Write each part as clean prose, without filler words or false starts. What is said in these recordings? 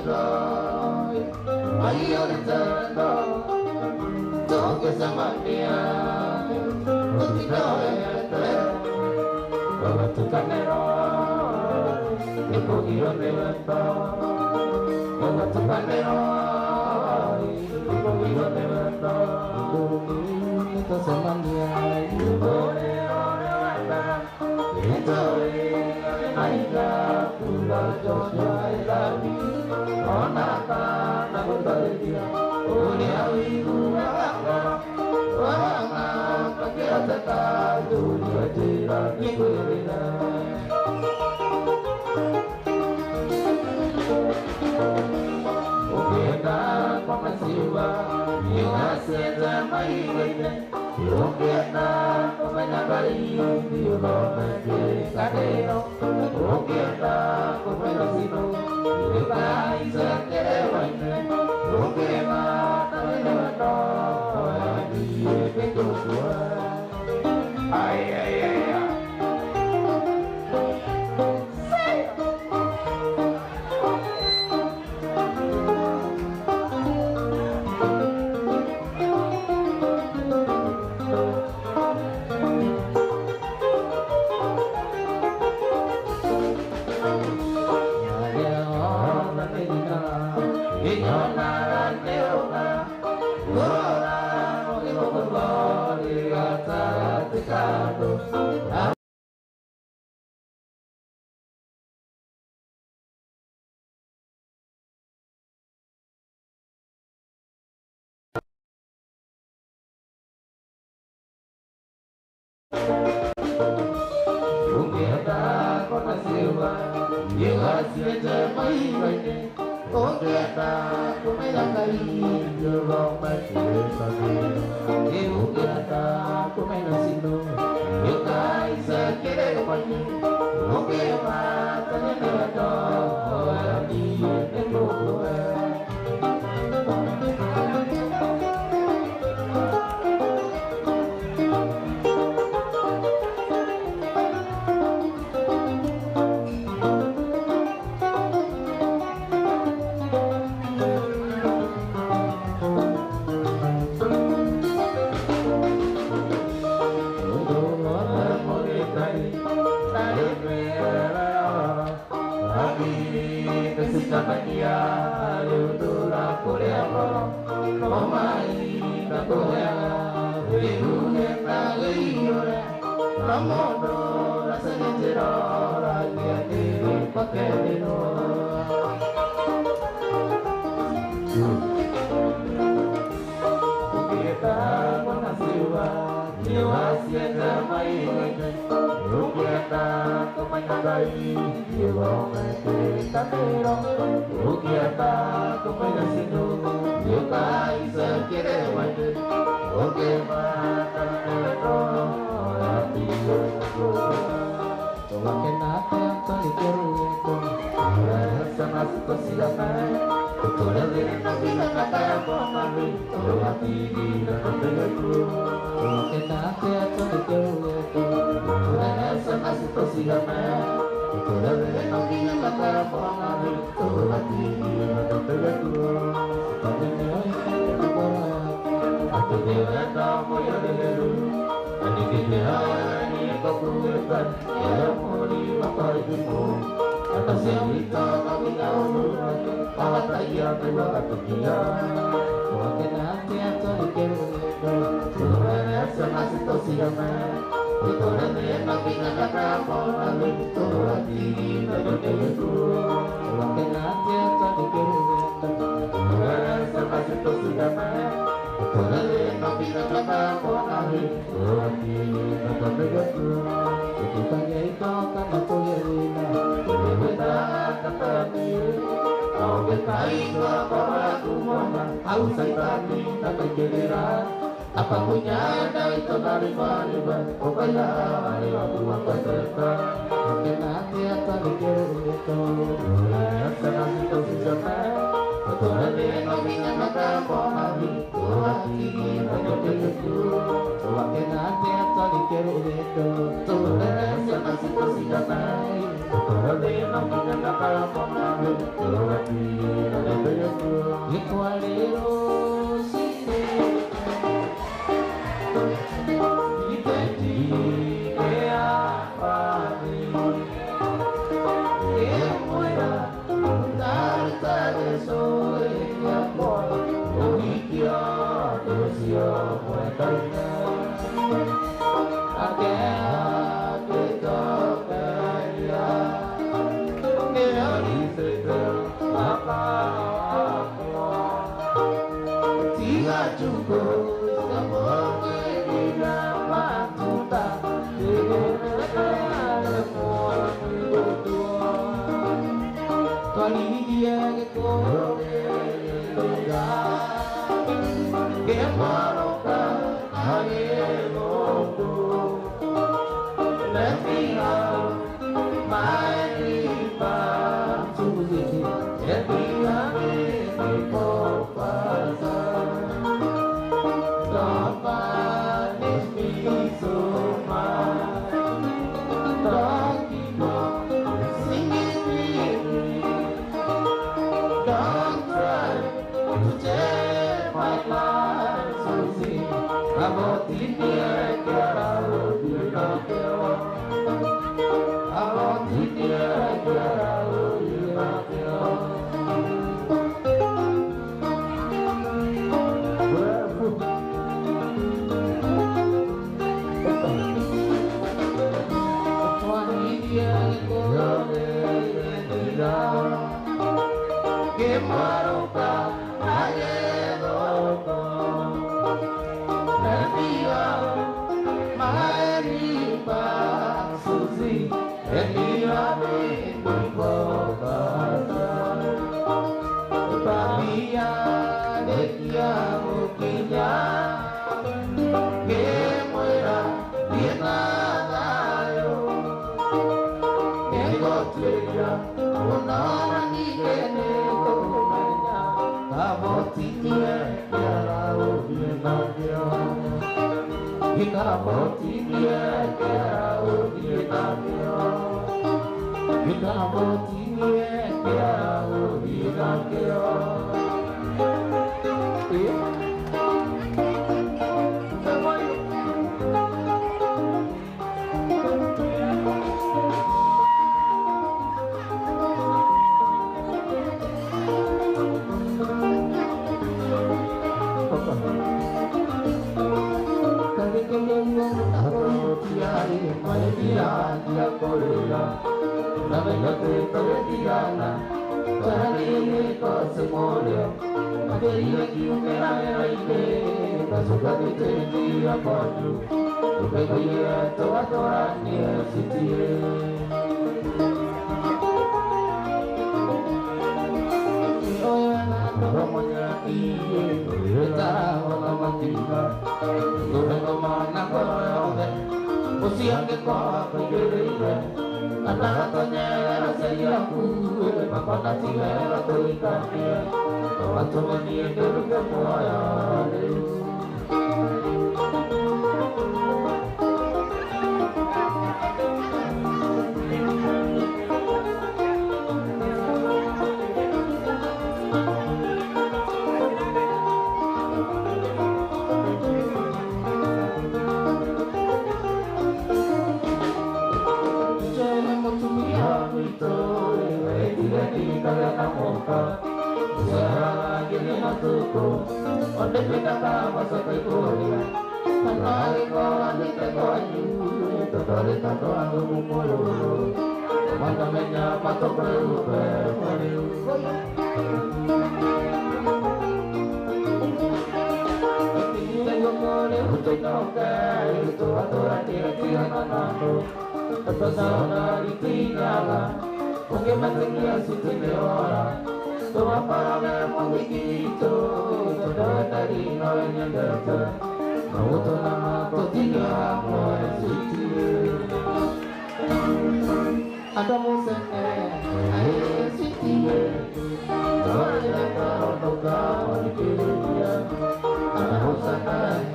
soy Ay orientando Todo que se manía Utino este Todo tu carnero El poquillo de venta Todo tu carnero El poquillo de venta Todo se manía Aida pula joshua elami onaka na kudalia ulia wiru wanga wanga kakiataka dunia tira nikurina Ukienda kwa masiwa niwaseza maiwene Ukienda kwa manyagali niulomeke kadeno Ukienda kwa manasino niwekaisa kerewane Ukema na wenewano Niye pekukua Ay ay ay ay Ukienda kwa masiwa niwaseze maiwene Ukienda kwa manyagali niulomeke kadeno Ukienda kwa manasino niwekaisa kerewane Ukema na wenewano Niye pekukua Apa punya ada itu dari mana? Pokoknya hari aku apa cerita? Mungkin nanti akan dikira-kira. Mulai sekarang itu siapa? Betul dia nak minyak mata, kau nak minyak hati, nak jadi itu. Wakenate atali keru vedo Tulesi anasiko sikanai Tulade namanya nakala pamalu Tulati nalebe yaku Ikualero sine Iteji kea pani Kemuera Tare soe yakoi Ohikia Tosio muetarina Let me out, my river, to the let me out, before don't punish me so much. Don't keep on singing with me. Don't try to take my life so see. About the year, get out of your love. About the year, get out of your love.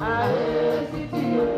Ae,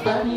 Dari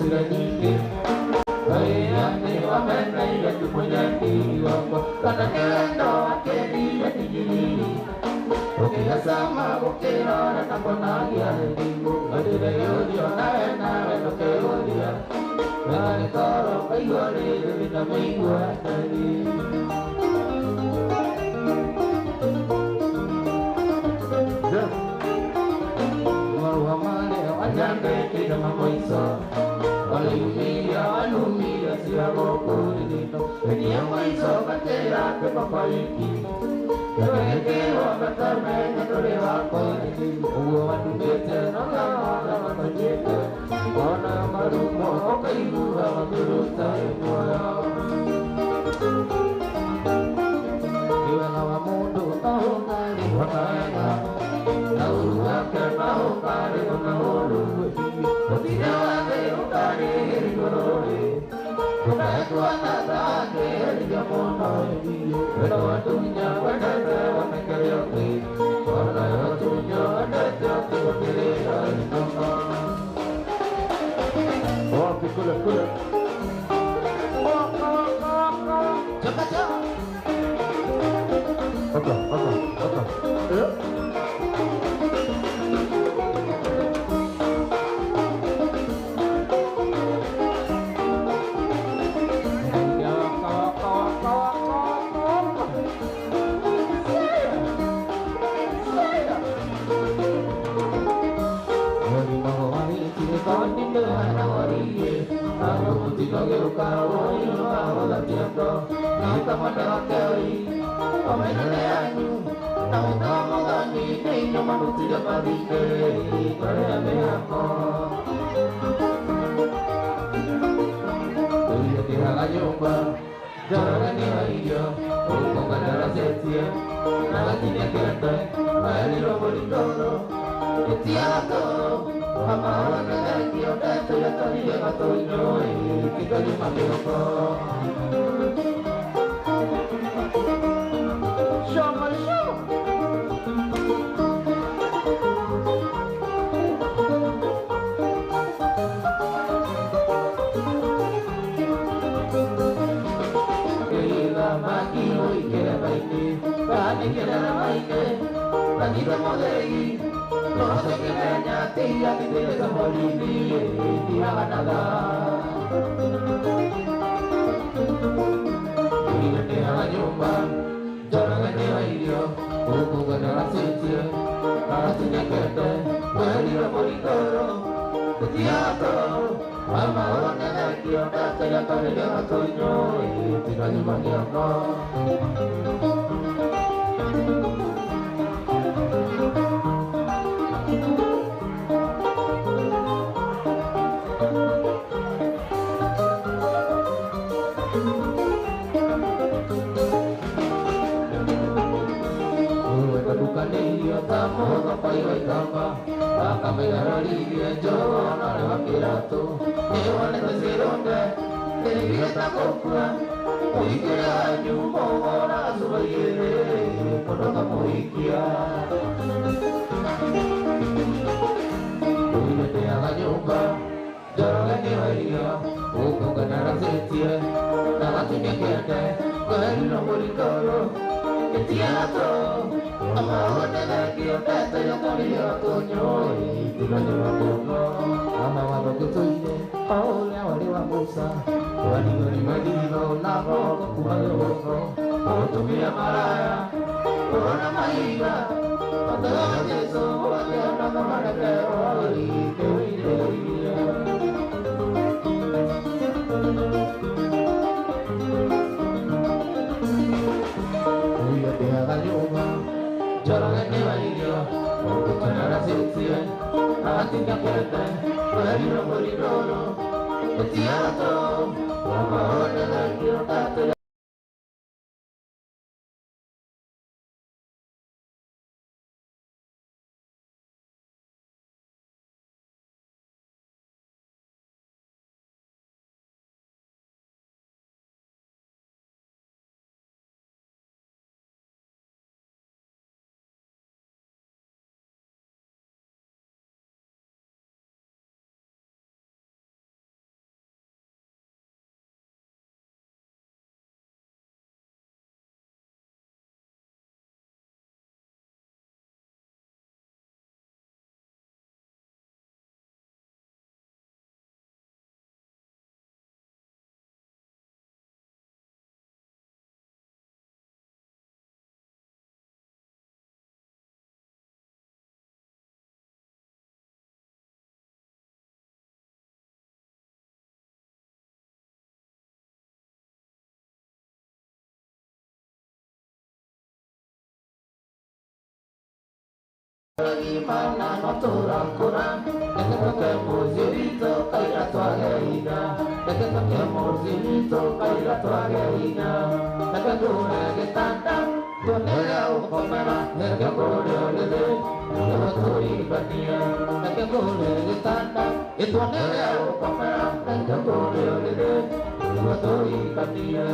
sira nyingi Ayane wamena ile tumunyaki wako Kana kendo wakeni ya tijini Ukila sama ukila na takonagi ya nendimu Adire yudio nae nae loke yudia Nane karo kaigwari Vina mingwa tani Marwa mane wanyambe kina mamoiso Walumia walumia siya moko nito Kenya moiso katera ke papaiki Yake wakatame nyatore wako Uwa watubete nangama wakajete Wana marumo okaibuha wakuruta imoya Iwe ngawa mundu tahungari wakaena Nauru wake tahungari wakaulu Otida wake ukari hirigorore Ukaitua natake hirigamono Wena watunya wadete wamekeryoki Wana watunya wadete wakiwakirea inama Wapi kule kule Chaka chaka Oka Gimana no kurang-kurang ketemu zirito kayak tuageina ketemu zirito kayak tuageina ketemu getandang tonera ukomera ketemu lele ketemu bania ketemu getandang itu nera ukomera ketemu lele ketemu bania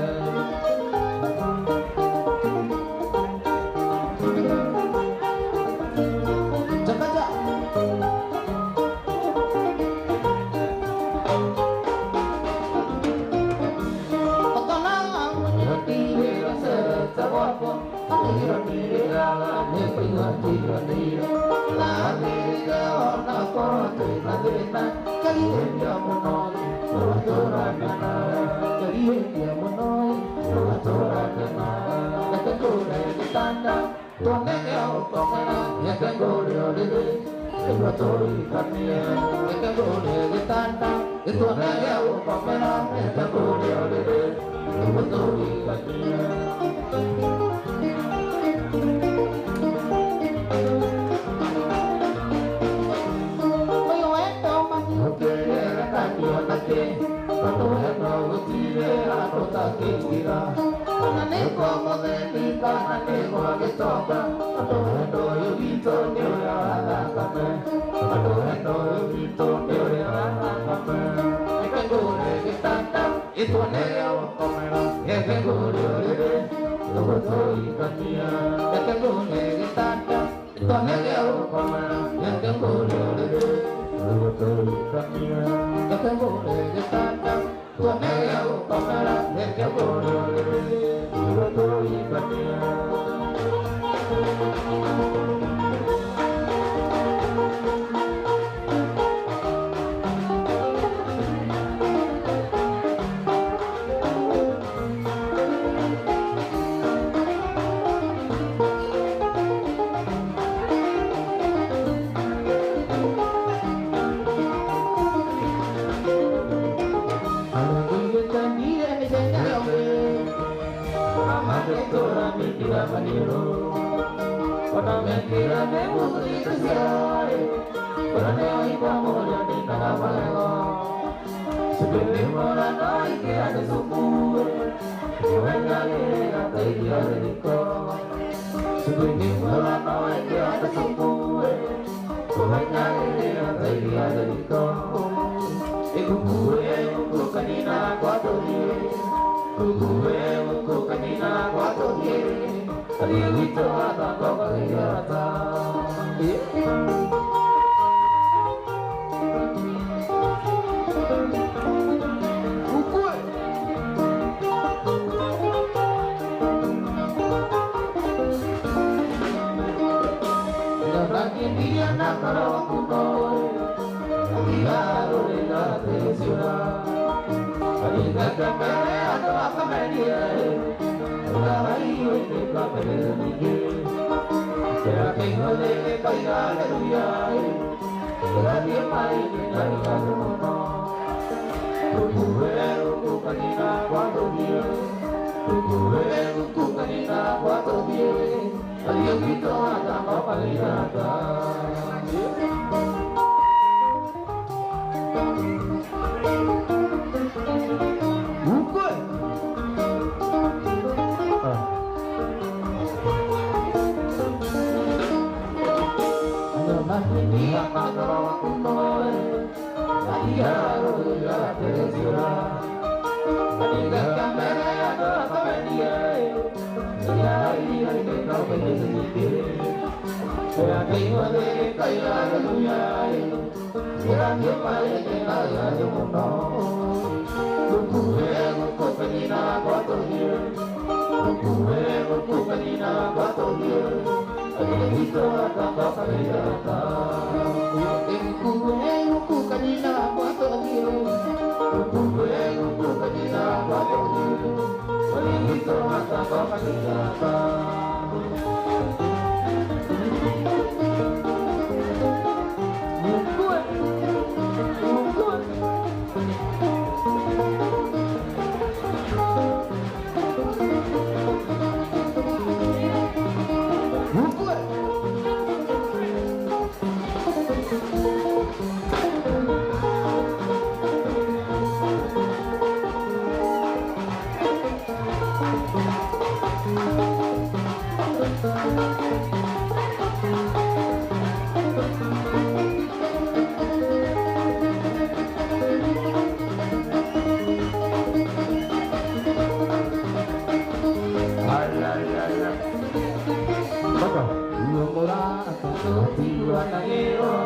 Tiwa na hero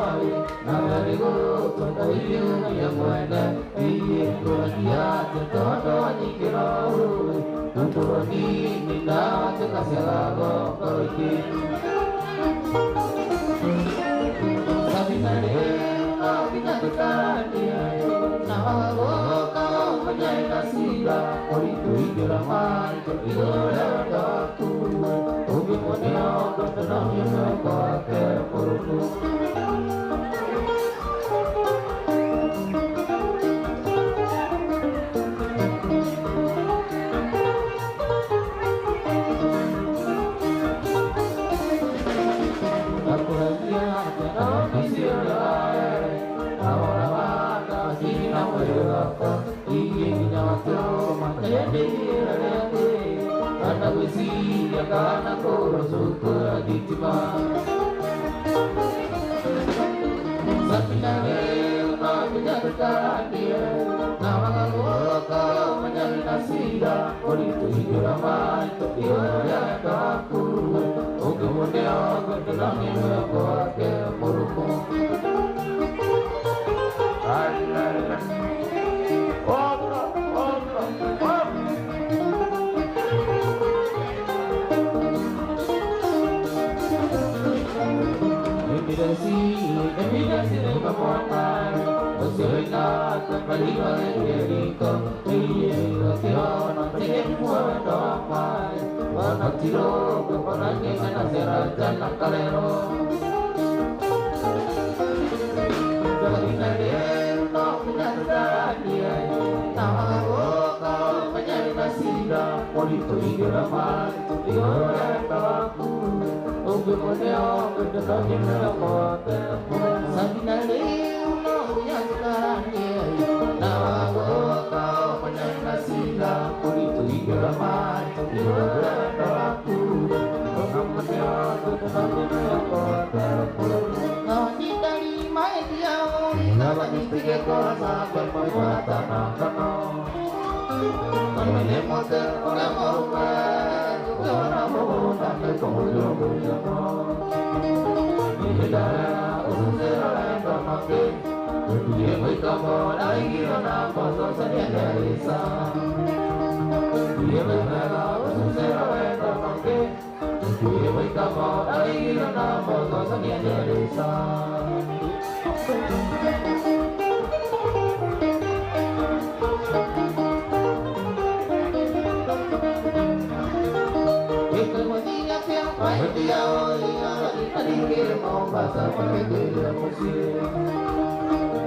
na merigo todo iyo ya muende iye kuadia todo ni kiro todo ni na te kaselago koiki sabinare abina tukania na wago ka menjadi nasiba ori tu ikira mai to ira da tu ubi moneo do tenang yo ko ke poruku karena kau suka ditimpa Sabinare menjadikan dia nama kau menjadi nasida Itu hidup ramai dia aku Oke model ketenangnya membuat kemurumu Evidence de comportar, no soy nada, arriba de Jerico, y oración, no tiempo de tomar, no tiro, que por alguien se nacerá el calero. Caminaré, no pintaré, no boca, mañana nacida, por itu hidup ramai, y ahora Oke model ketenangnya membuat Sabinare no yang terakhir nama kau menjadi nasida itu hidup ramai hidup aku namanya ketenangnya membuat Noni dari media nama tiga kuasa perbuatan kano Noni motor orang mau Orang mau tak kemudian Dia usun serai termaki Dia berkamu dari kirana pasal sedia desa Dia berkata usun serai termaki Dia berkamu dari kirana pasal sedia desa Dia tadi mau bahasa pakai gaya musik.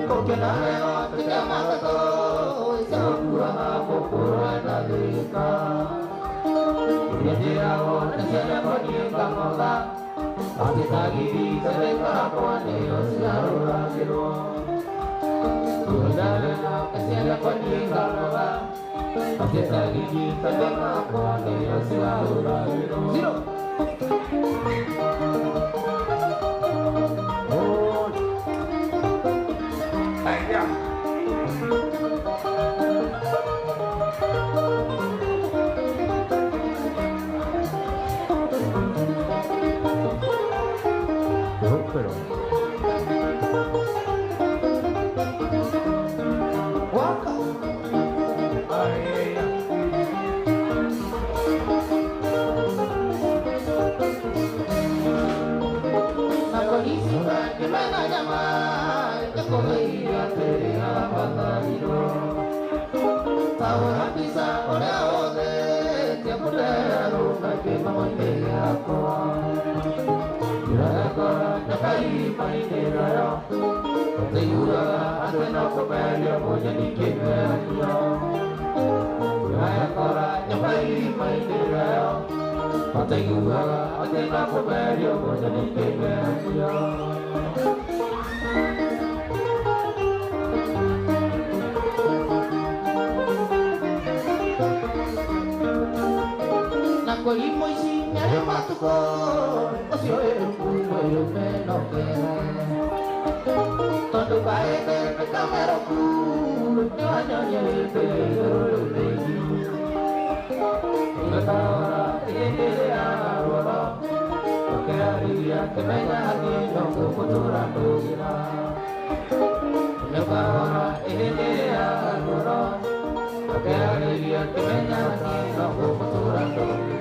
Kau kenal tidak mahu semua populer dalika. Dia jauh dan pergi kamulah. Tapi lagi selera kawan dia selalu ragu. Sudah kesian pergi kamulah. Tapi lagi selera kawan dia selalu ragu. kimenya kino kukutura ndugira Nyokahora ihindea nuro Kakehariria kimenya kino kukutura ndugira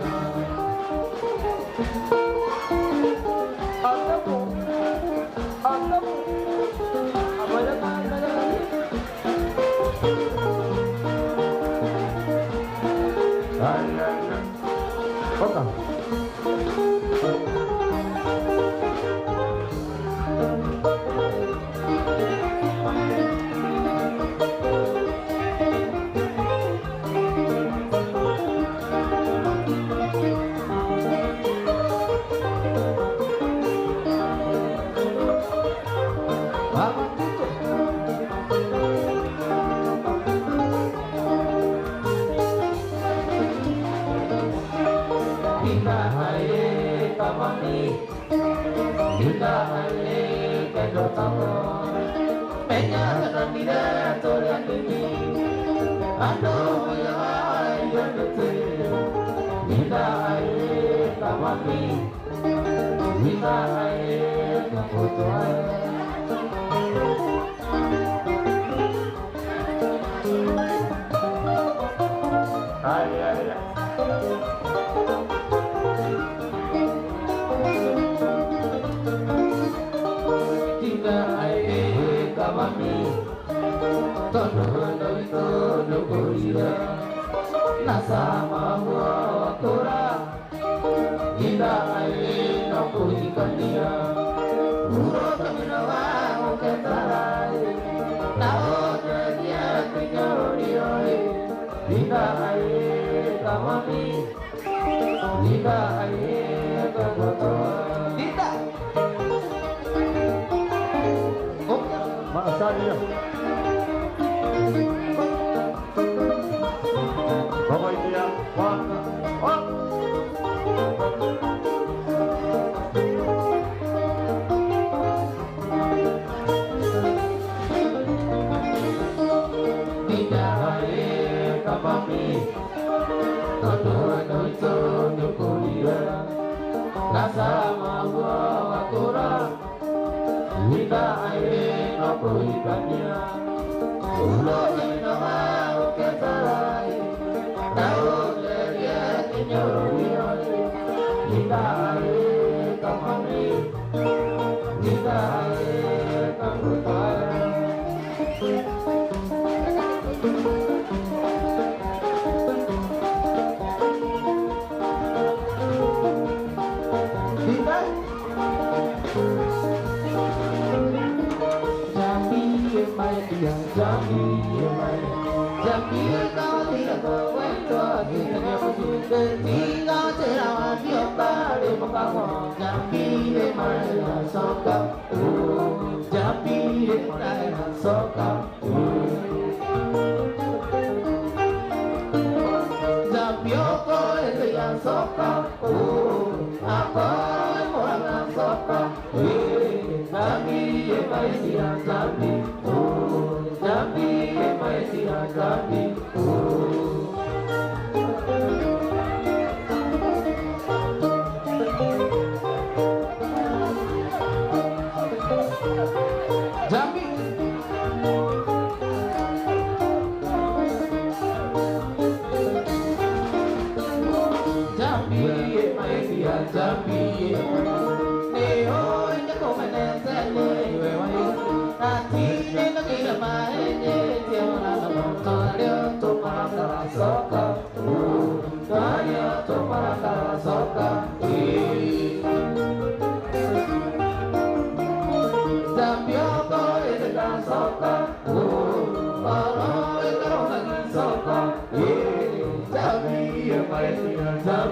Aku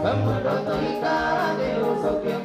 Vamos a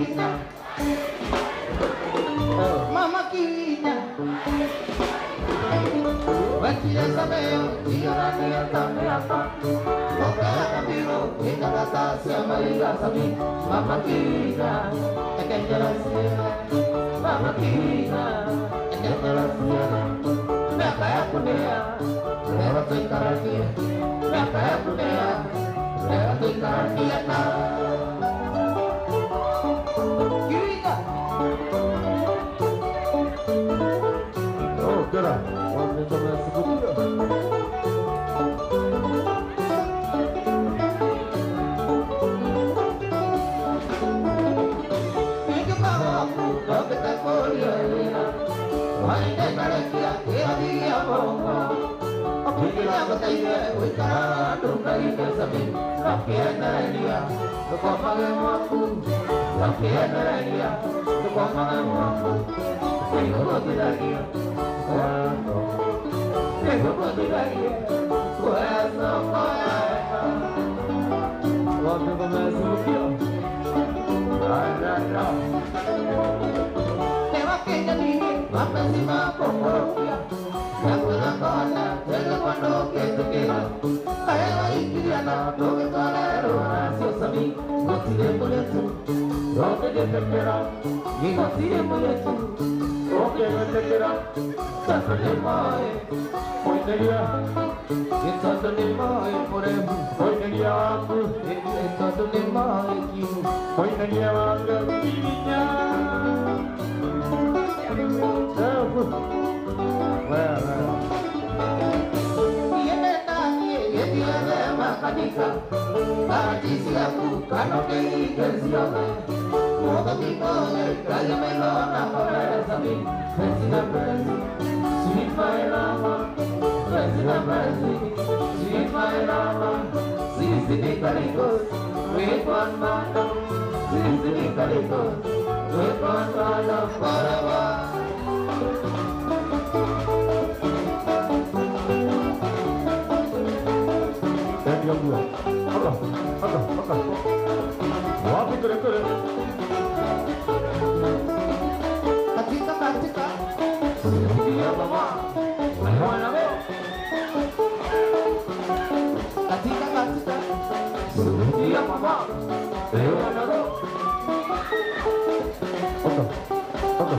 Kina, Mama Kina. Vestida sabeo, tira ni atame apa. Oka kamiro, ina kata siapa liga sabi. Mama Kina, tekan jalan siapa. Mama Kina, tekan jalan siapa. Mereka aku dia, mereka tinggal dia. Mereka aku dia, mereka tinggal dia. Kina. Oh, kira. Orang coba sebut juga. Hidup aku, kau kita kuliah. Wahai dia, dia bongga. Aku bilang katanya, wika dari kesamin. Rakyat dia, kau pakai aku. Rakyat dia, kau pakai aku. Kau tidak dia. Kau tidak dia. Kuasa kaya. Waktu kau masuk dia. Ada. Tewaknya ini, apa sih mampu dia? Aku nak kena, jangan kono ketukila. Kaya lagi dia nak doa kalau rasa sami. Masih dia boleh tu, doa dia terkerap. Ini masih dia boleh tu, doa dia terkerap. Satu lima, poin dia. Satu lima, poin dia aku. Satu lima, poin dia aku. Ininya. Kanika, tadi siapku kalau keikan siapa, mau kemana? Kalau melon apa bersami, bersih bersih, sweet my lama, bersih bersih, sweet my lama, sisi kalikos, wait one malam, sisi kalikos, wait one malam forever. Allah. Wah, keren. Katika. Dia bawa. Mana be? Katika. Dia bawa. Mana be? Oke. Apa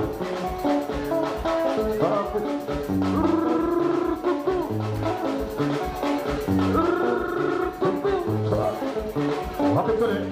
itu?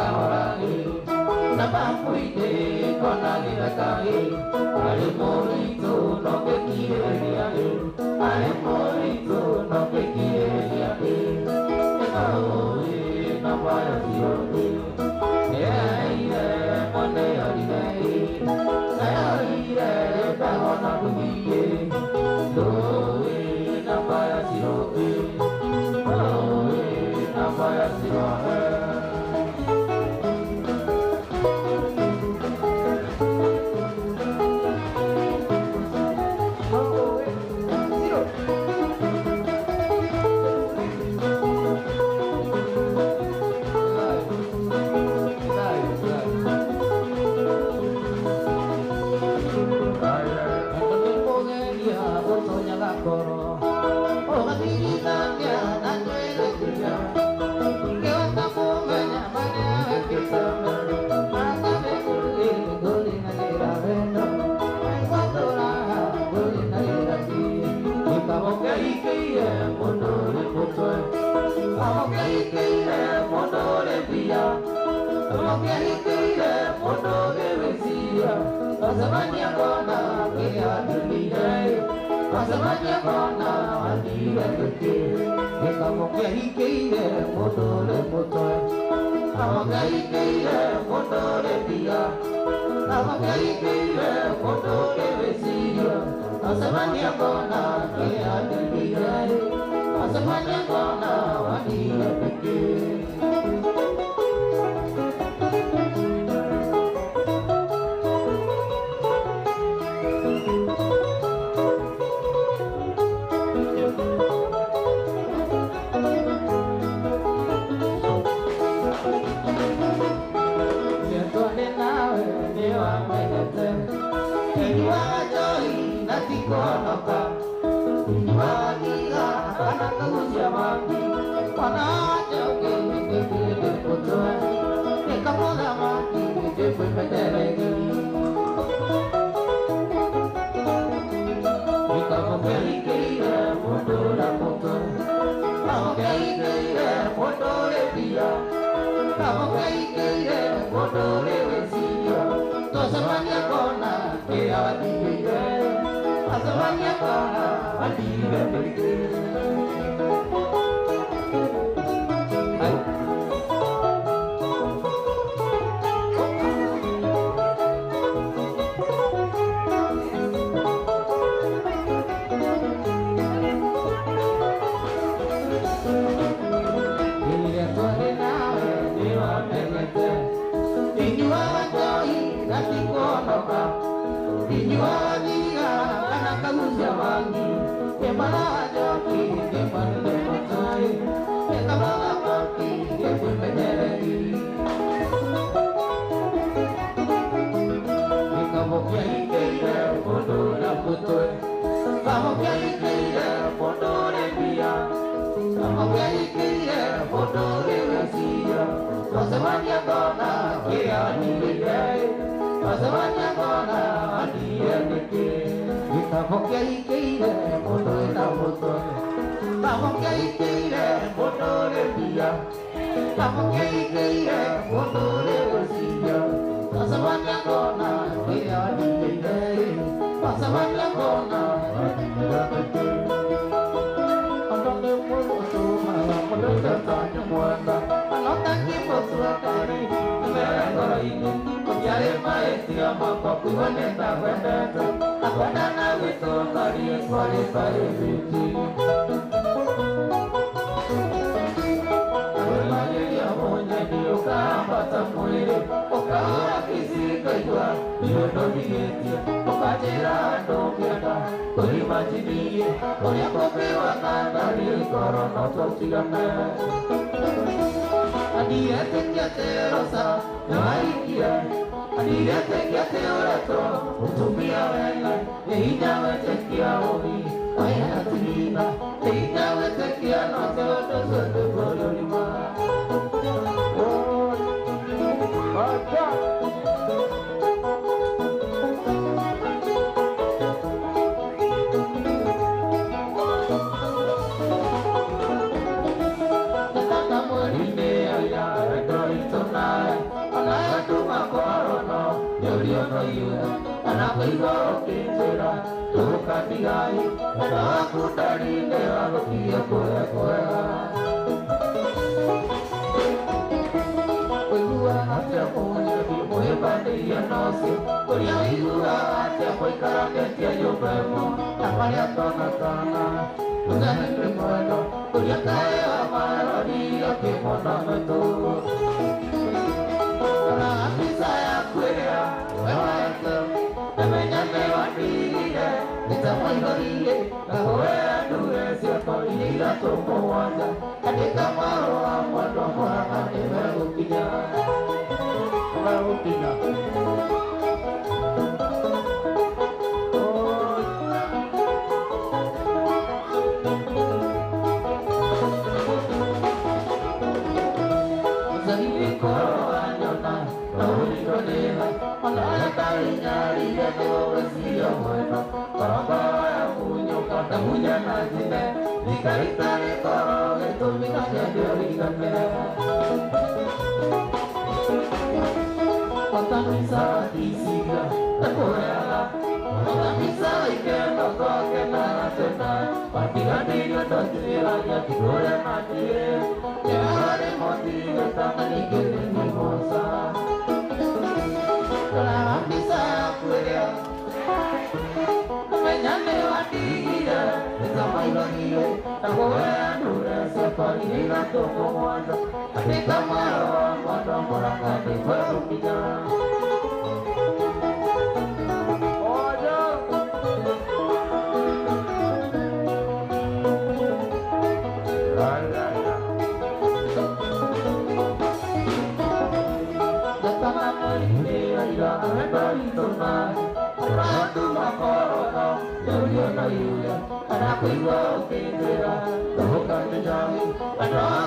Ahora bambu ide kona lila kai ale morito no ke kirelia ale morito no ke kirelia na vaya dio ire mone ire ire na kuiye do na vaya dio na vaya dio Thank you. Kaigo kinjira tukatigai aku dari dewa kia koe koe Koe atia punya di moe bande ya nasi Koe iua atia koe karake tia yo bemo Tapaya tona tona Tuna hingri moeno Koe kae amaro dia ke mona metu Kona api saya kuea Wewa etem Temenya mewa diriye Kita maigoriye Kahoe adure siapa iniga tomo waja Adika maro amado moraka Emerukinya Emerukinya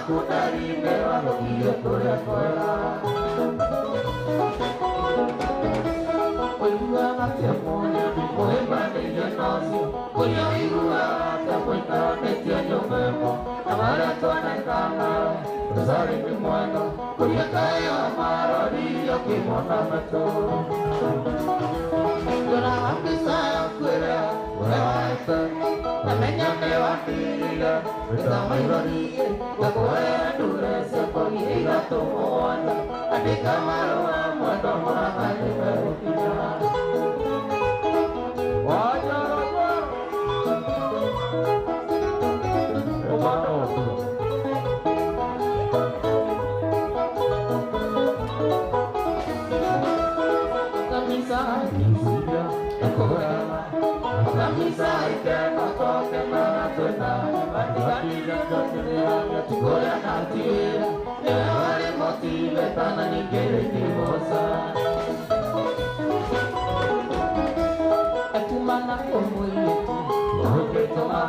Aku dari dewa kia koe koe Koe atia monya Koe bande ya nasi Koe iua atia koe karake tia yo bemo Amara tuana kanga Rosari mi moeno Koe kae amaro dia ke mona metu Kona api saya kuea Wewa etem Namanya mewa diriye Kita maigoriye Kakoe adure siapa iniga tomo waja Adika maro amado moraka Emerukinya Wajar wajar Obano Kamisa Kamisa Koreala Kamisa Ikeno Toke Maratuna Bati Jaga Seria Tukoya Natira Eare Motive Tana Nikere Kimosa Atumana Omuyetu Oke Toma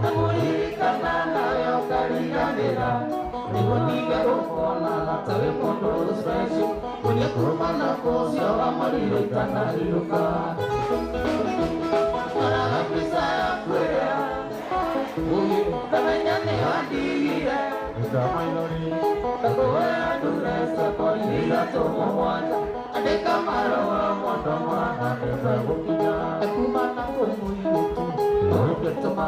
Amuri Kanana Yokariga Vera Niboniga Rokona Latawe Mondo Special Kunya Kurumana Kosyo Amarilo Itana Hiruka Para bisa kuea Uye Kamenya newa diriye Damai lori Kakoe adure Sako iniga tomo waja Adeka maro Mondo moraka Emerukinya Akumana Omuyetu Oke Toma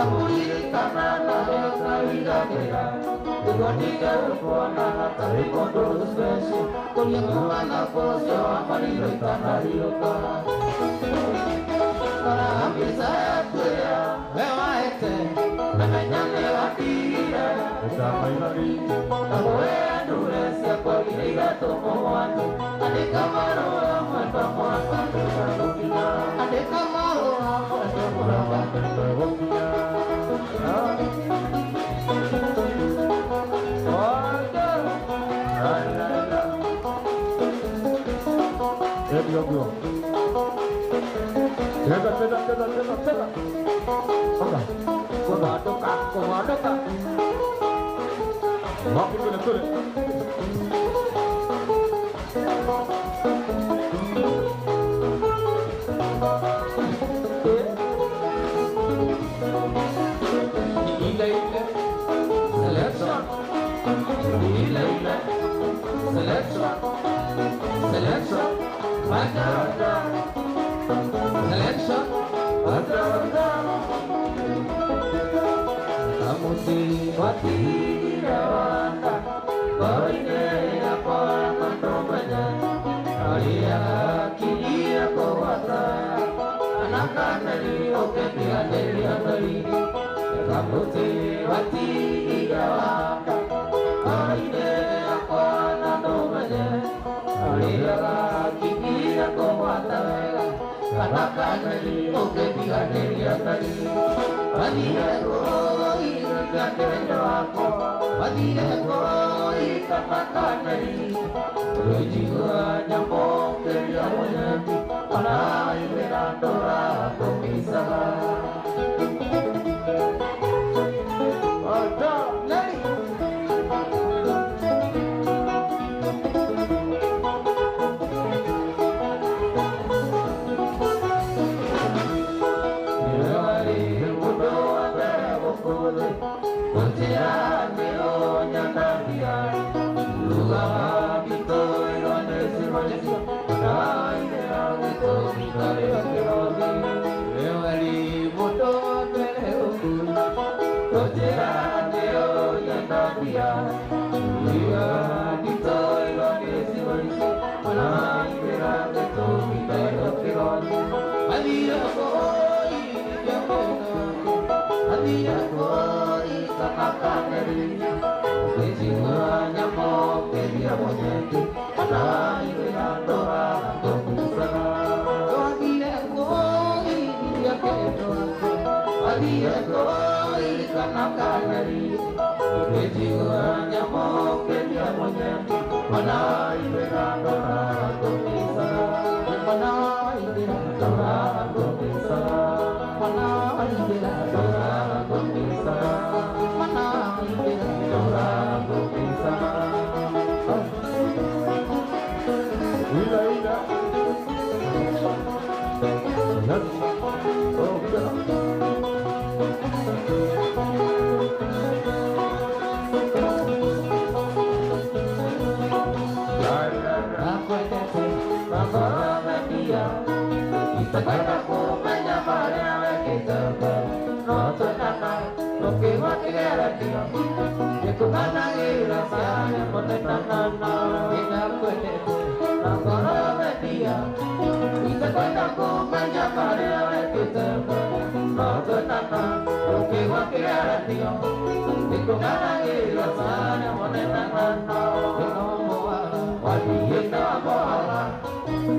Amuri Kanana Yokariga Vera Niboniga Rokona Latawe Mondo Special Kunya Kurumana Kosyo Amarilo Itana Hiruka Para bisa kuea Wewa etem Namanya mewa diriye Damai lori Kakoe adure siapa iniga tomo waja Adeka maro Mondo moraka Emerukinya Adeka maro Mondo moraka Emerukinya Selection, Kanakanari oketi aneri anari Kamuti wati igawaka Aide akwana nomane Aliyaga kiki ako watavega Kanakanari oketi aneri anari Adiya ko ikakendo ako Adiya ko ikakakanari Rujiwa nyambong kaya wanyati Anay verandora komisara Odo nari Yari mudo adara bokole Kunjira neo nyandaria Luga bito irone sirojesi Anay verandora Yari mudo adara bokole Kunjira neo nyandaria Luga bito irone sirojesi Anay verandora Adiya koi Adiya koi kakakaneri Kejiwa nyamo kedia monyeti Anai verandora komisara Adiya koi Adiya koi kakakaneri Kejiwa nyamo kedia monyeti Anai verandora komisara Anai verandora komisara Anai verandora komisara Anai verandora komisara Ila Oh betul Kita kataku menyamarnya kita Nonton anak Oke mati gara dia Aku menangi rasanya Menenang-nana Kita kueteku Nakara media Kita kataku menyamarnya kita Nonton anak Oke mati gara dia Aku menangi rasanya Menenang-nana Kita moa Wadi kita moa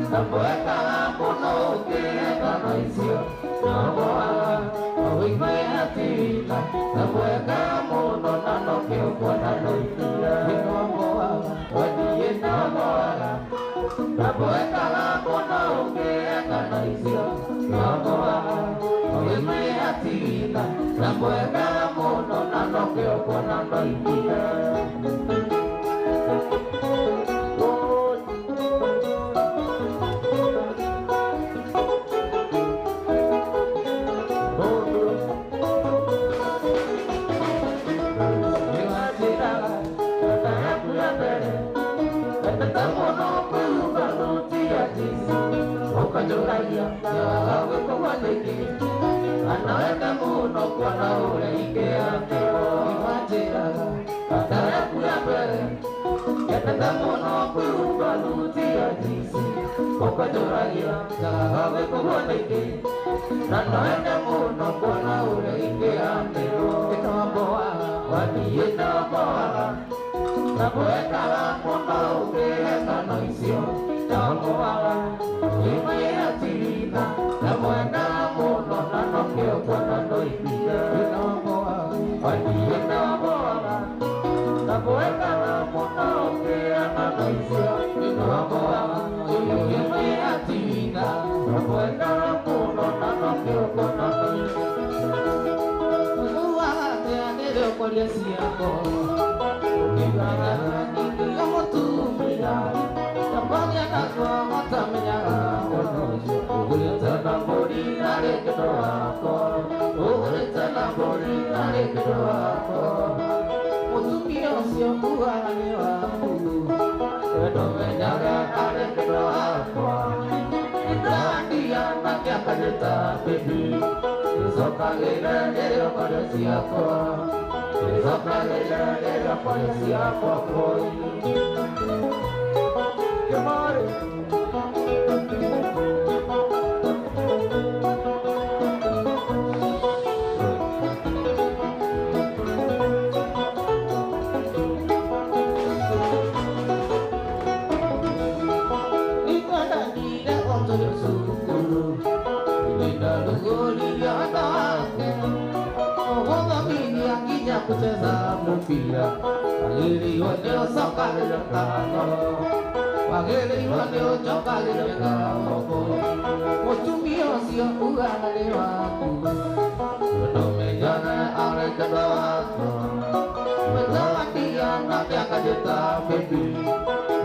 Nabueka mono ke kanaisio Nabuala Awik mai hatila Nabueka mono nano ke ukwana noitila Nabuala Wadiye nabuala Nabueka mono ke kanaisio Nabuala Awik mai hatila Nabueka mono nano ke ukwana noitila Kajolaya, yawe kumaleki, anaweka muno kwa naule ike ate imajira, katara kuyapere, yatata muno kubaluti ajisi, kajolaya, yawe kumaleki, anaweka muno kwa naule ike ate ikaboa, wadiye naboa, naboeka muno uke kanoisio, naboa. Imayatina, namuenda muno nano kio kwana noipia Inamoa, wadiye namoa Namuenda muno kia nanoisio Inamoa, imayatina, namuenda muno nano kio kwana noipia Uwa te anero kwa liasiako Ibara nini yomotumia Tambanya nakwa matamenya Uletana mori nare kedoako Uletana mori nare kedoako Mutumio sio kuhani waku Kedo menyaga nare kedoako Indahandia nakia kadeta baby Isoka gila nere pada siako Isoka gila nere pada siako koi Kemari kucheza mpira, wageni waliosoka lilekano, wageni waliochoka lilekano, utumio sio uangali wako, utumejana alekado wako, mtawatia na kiakajeta baby,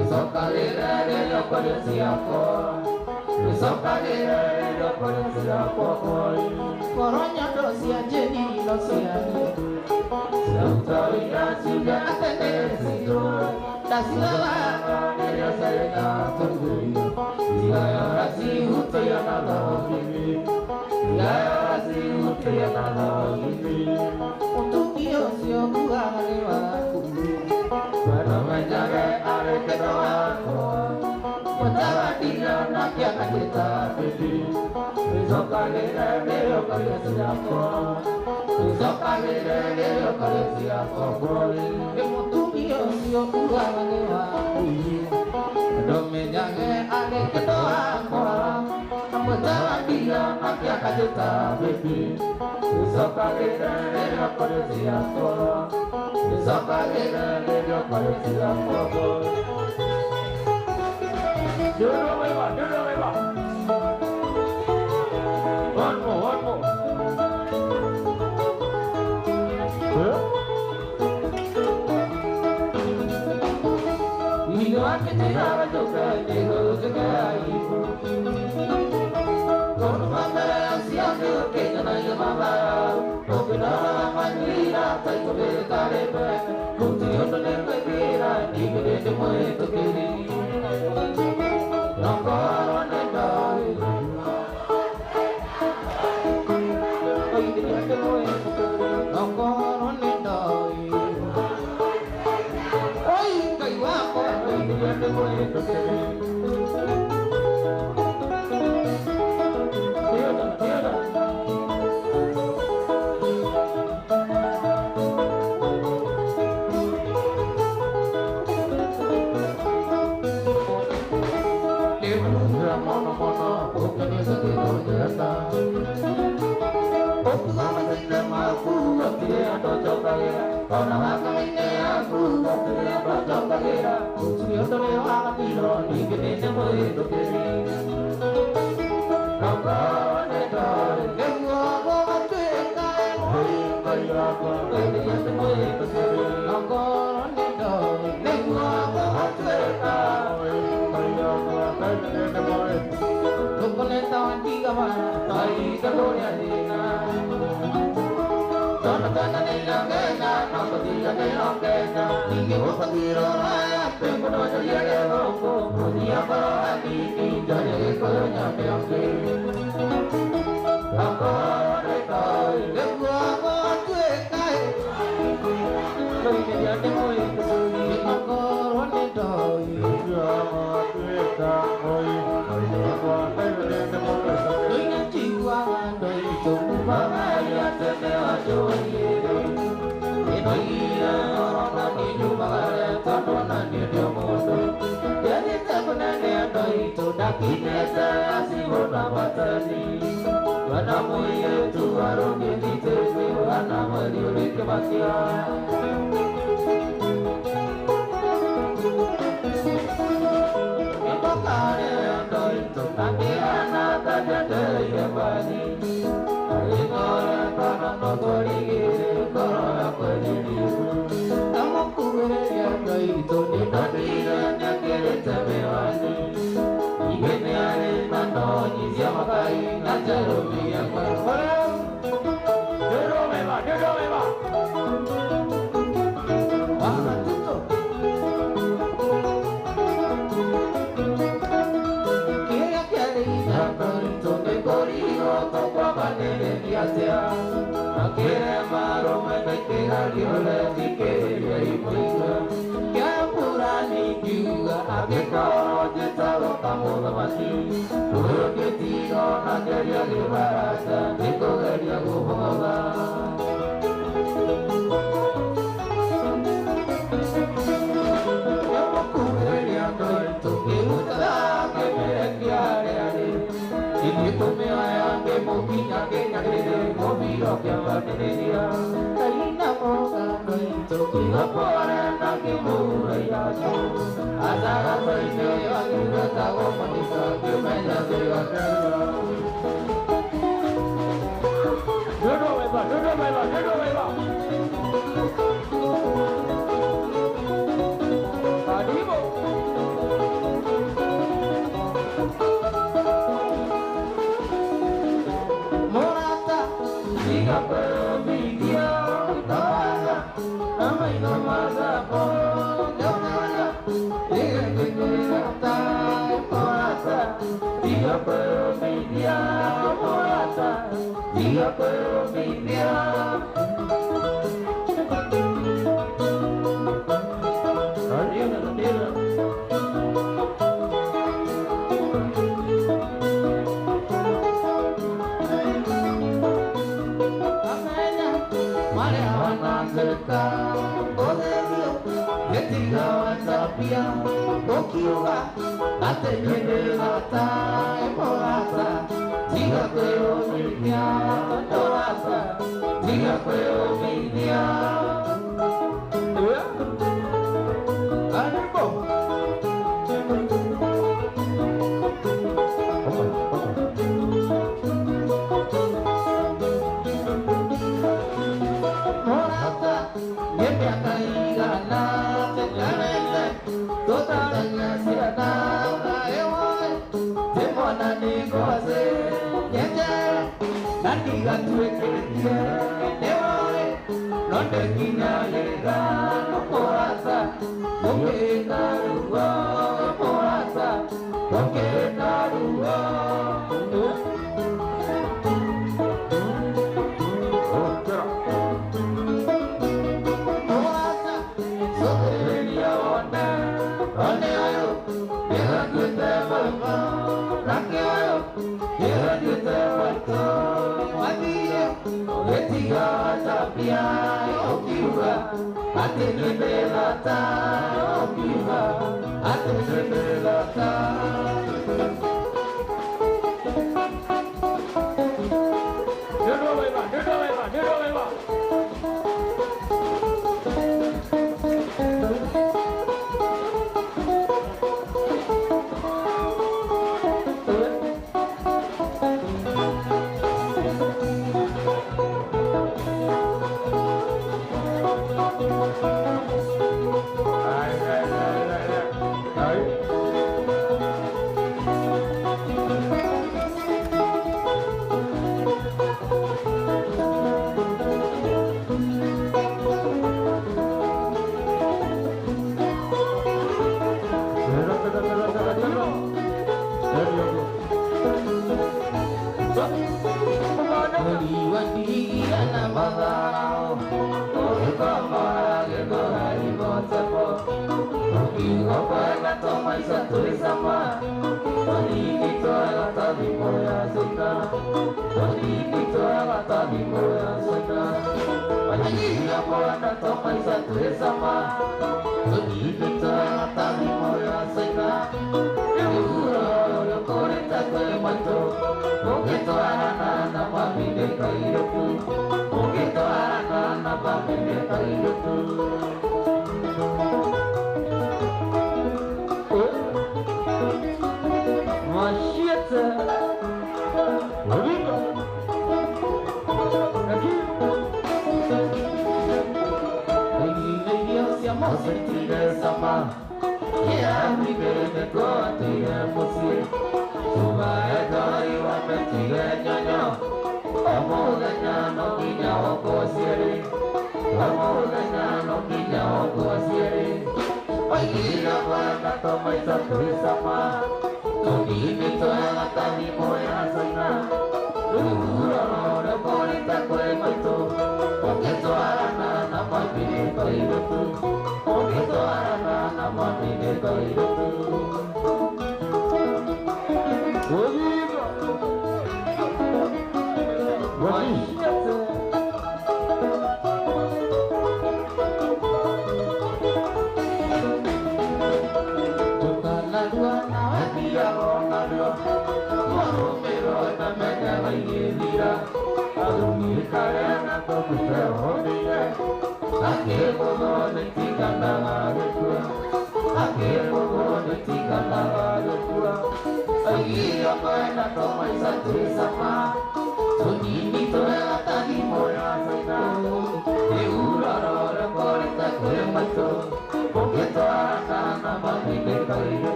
isoka lile polisi yako, isoka lile polisi yako, koronya dosi ya jeni dosia, Sautawina sudah atendensi tu, tak silalah dia saya tak tunggu. Saya rasi hutu yang ada ini, saya rasi hutu yang ada ini. Untuk sio bukan lewatku, pada menjaga arah kedoaku, menjaga dia nak yang kita pilih. Besok kali dia kali siapa? Besok kali dia kali siapa boleh? Untuk sio bukan lewatku, pada menjaga arah kedoaku, menjaga dia nak yang kita pilih. Besok kali dia kali siapa? Besok kali dia kali siapa boleh? Duduk lewat, duduk lewat. One more. Hidup kita juga juga ibu. Kalau mama siang kita nanya mama, kau kenal mandira, tak kau berkarebe, kau tiada lembek kira, ikut demo itu kiri. Nongkoron endoi, nongkoron endoi, oi kayu aku, dia demo itu kiri. Tiada. Mono, bukan yang sedih jasa. Aku sama dengan aku, dia cocok kali. Karena aku ini aku, dia cocok kali. Sudah terlewat tidur, ini semua itu kiri. Kau nedor, kau cuekan, kau ini semua itu kiri. Kau nedor, kau cuekan. Kukuletawan di kamana, tayo kalonya dina. Tanah nila kena, napatila nila kena. Tinggi mo patiro raya, pembunuh jaya leloko. Punya para hati, jaya kalonya peangke. Ako rekay, lewa ko tuekay. Loy niya demo ito, ako ronetoy. Lewa ko tuekay. Tôi ngắm chiều qua đời chung ba mai cho theo tôi để nói nó đi du ba cho nó đi theo một để đi theo con này đời tôi đã kỹ ra si một năm batani và năm mươi tu aro đi tới và năm mươi đi cái batia. Ini tu me ayam Mokinya Kenya Kenya Mobiro Kya Kenya Karina Moga Noito Kingapore Nakimura Yaso Azara Saine Aguga Tago Manisa Kimenya Kaya Dodo Beba Adibo Morata Diga pero video Tawaga Namai Namaga Po Leonaya Diga Kikita Morata Diga pero video Morata Diga pero video Pero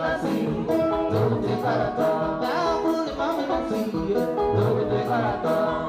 Nasi, karata, muli mami nasi, tuh karata.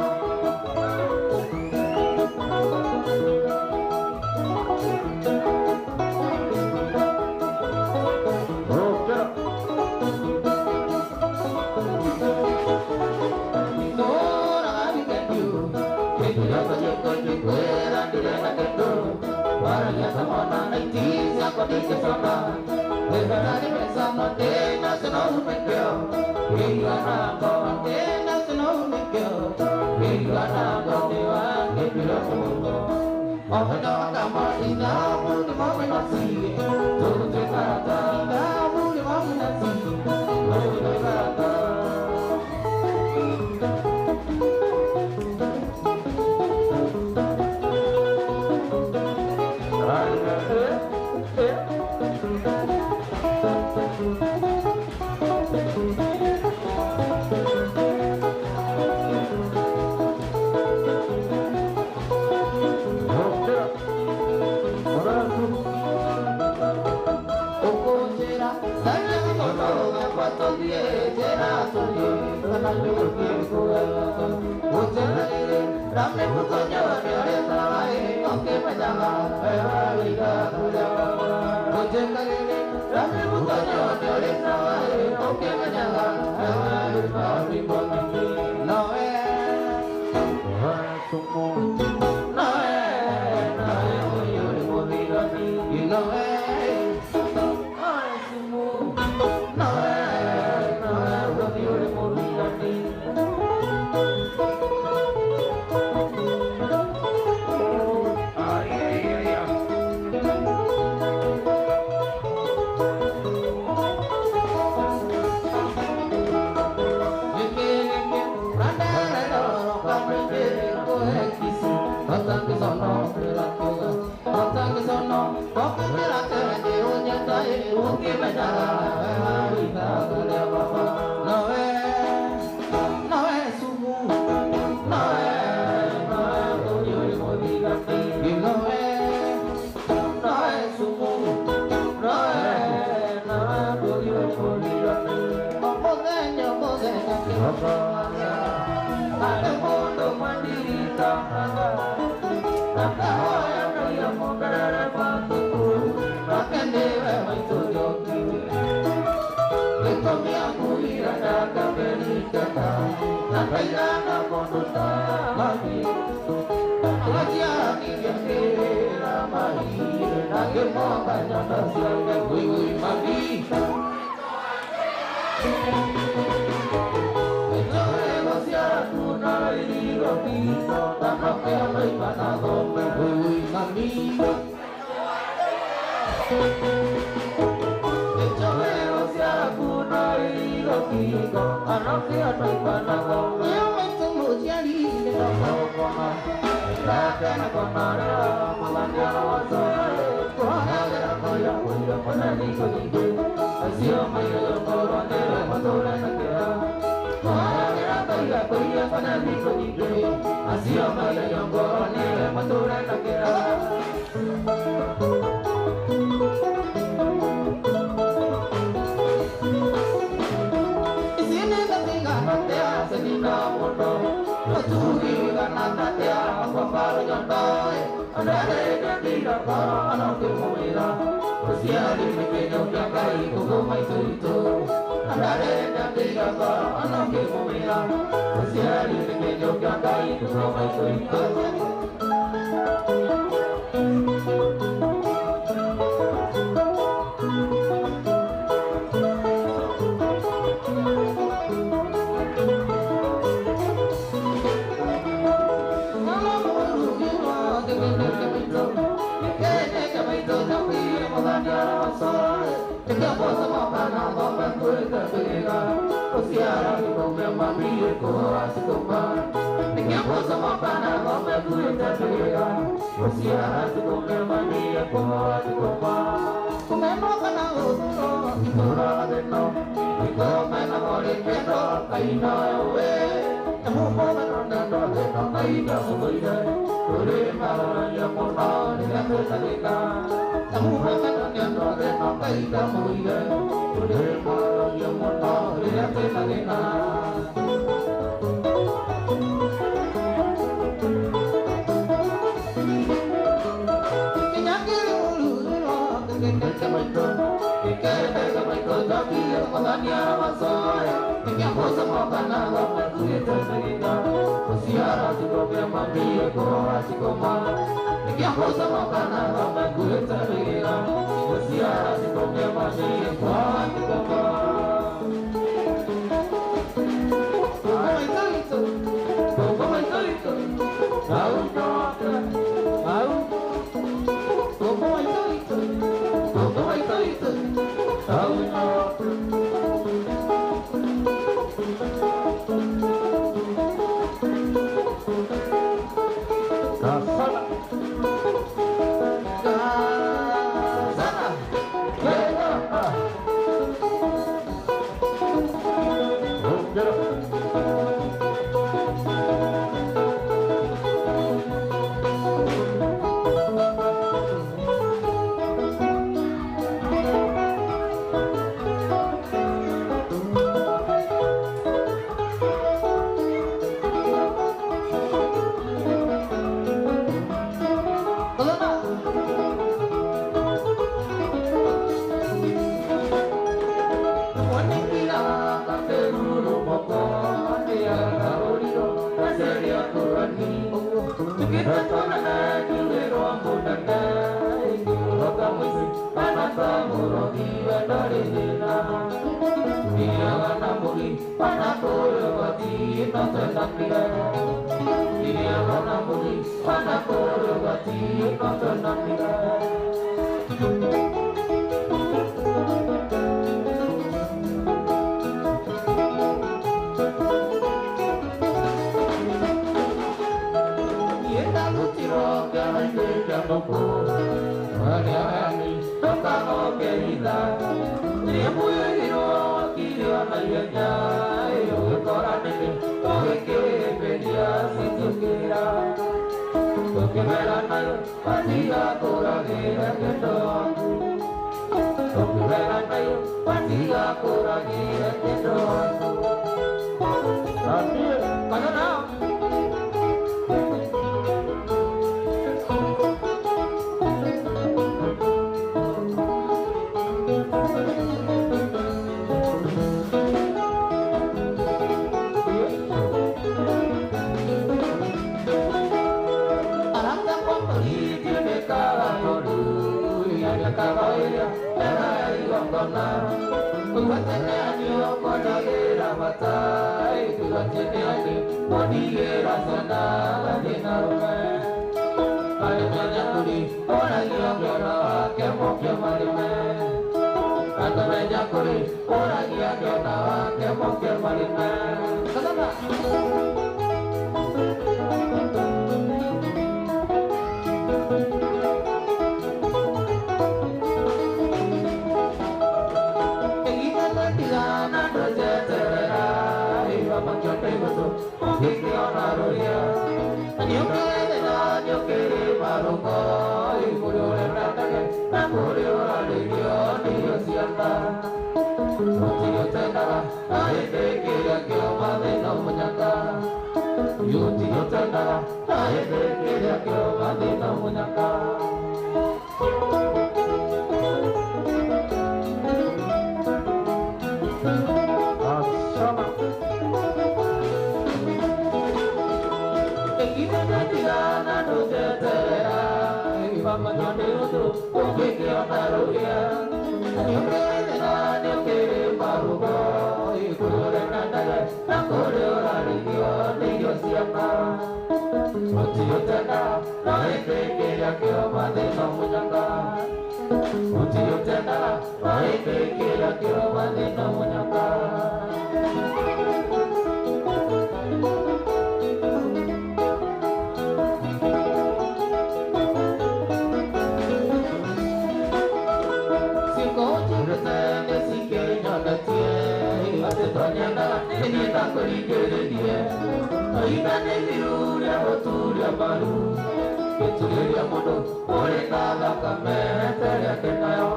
Ketulia mono, orena la kamete ya kenayo.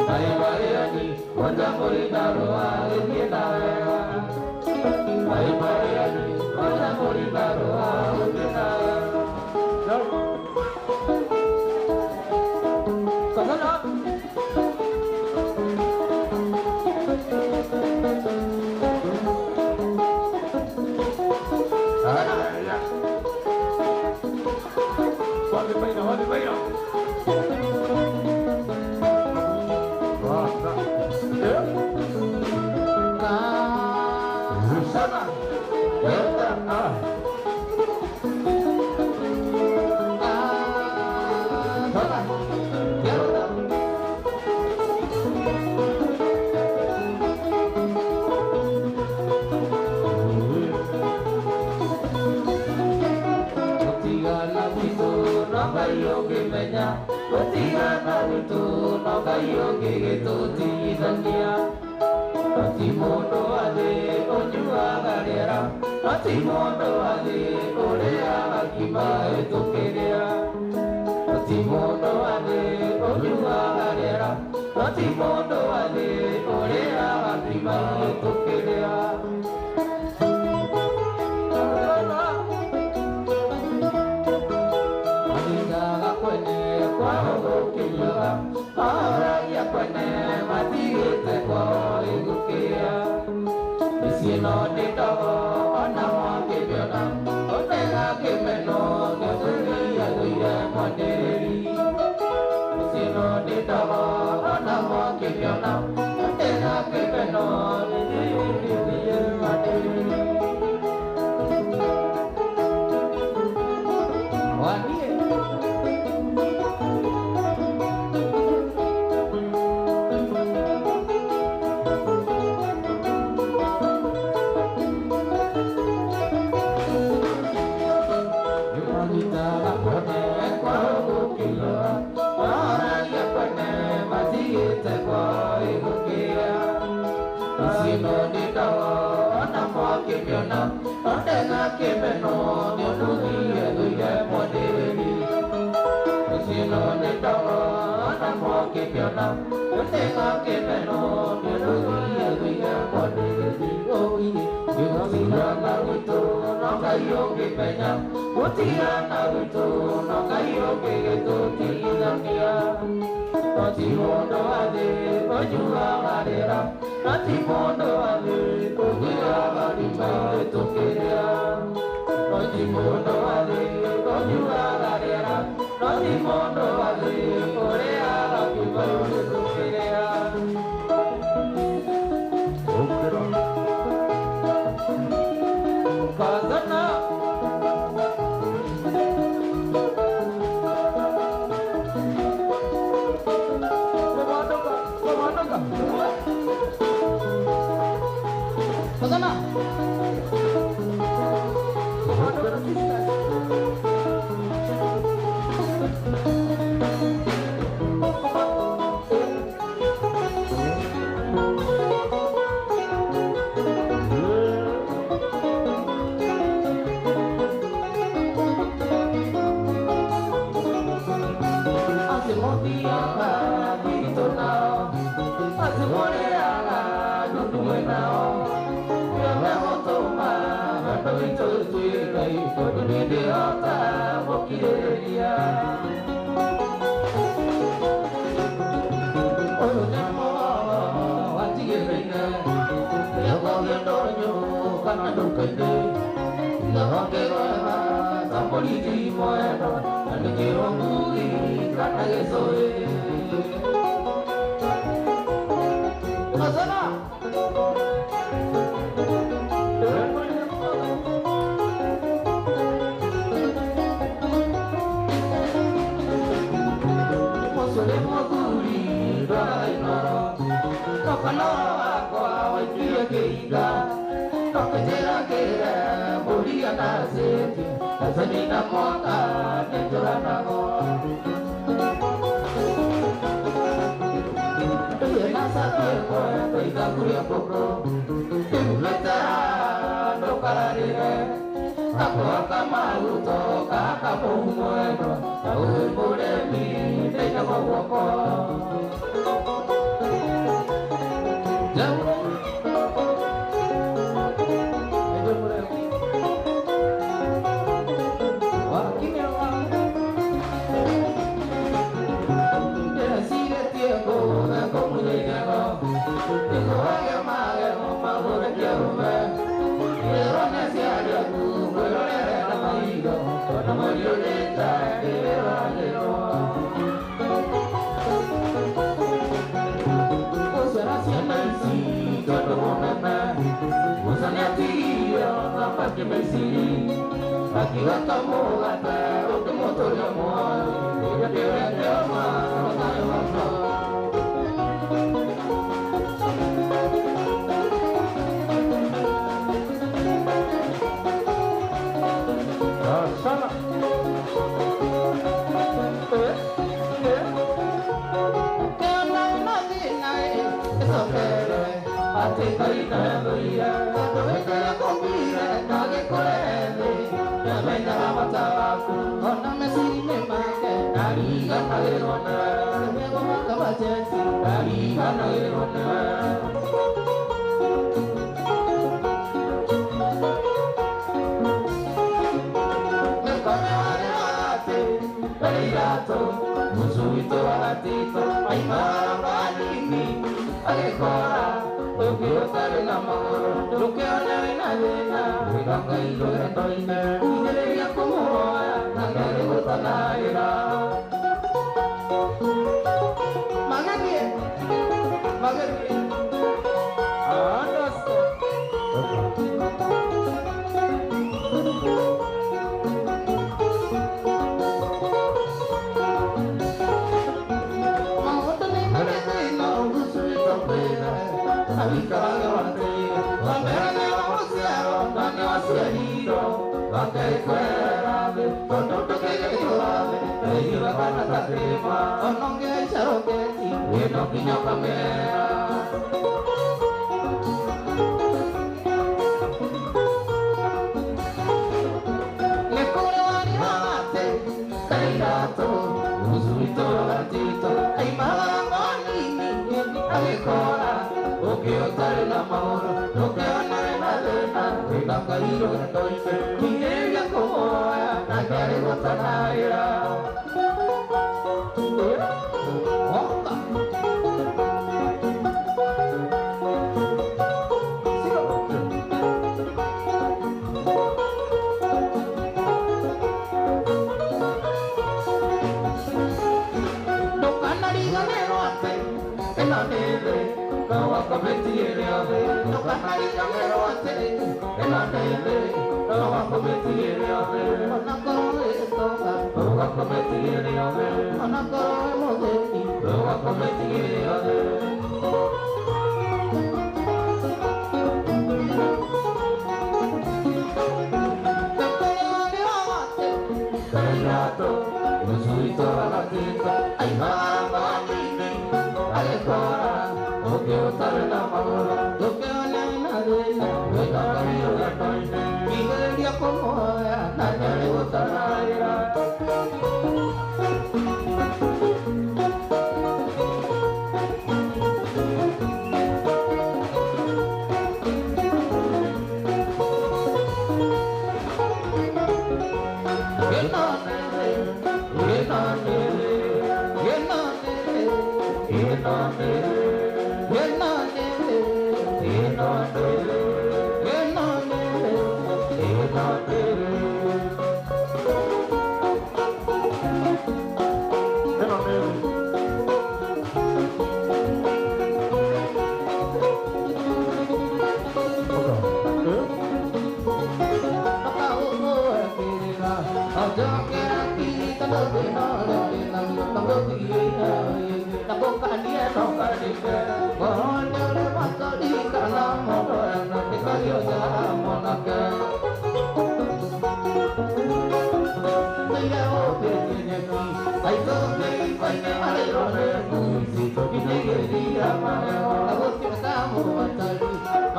Naibayani, wanda morina roa ekenayo. Naibayani, wanda morina roa ekenayo. Kasana. Vale, baila. Sana. Yogi menya, Watigana witu, Noga yogi gitu tidania. Natimono ade, Onyua galera. Natimono ade, Orea akima etukerea. Natimono ade, Onyua galera. Natimono ade, Orea akima etukerea. Ahora kwene matigite kwa igukia isino nitogo ona mwakibiona otega kimeno ngetulia duye mwandereri isino nitogo ona mwakibiona otega kimeno ngetulia duye mwandereri wanie Aku kama uto kaka pumuendo Tahu muremi Teja wawoko Jauh Teja muremi Wakin yang Dia sigue tiempo Aku mulai jago Tengo aja maga Mamura kiarume Pero nasiada ku Nama Violeta de Valero Usana sianasi Todo monana Usana tira Apa que me sigue Aquí va como gata Otro motor de amor Ella te ve de amar No te va a Sana. Ati kai na loia, to me kai kopira, na ge korele, na me na mataku, ona me sine make, nari ga na erona, me go makabacheti, nari ga na erona. Musuhito atito ay mabalini Agekora, ukio tare na magoro Lukeo na vinadena, wikanga ilo etoine Nidere ya kumuhoa, nangere utanaira Magagie, magagie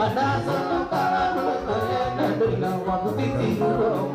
Andasto Ada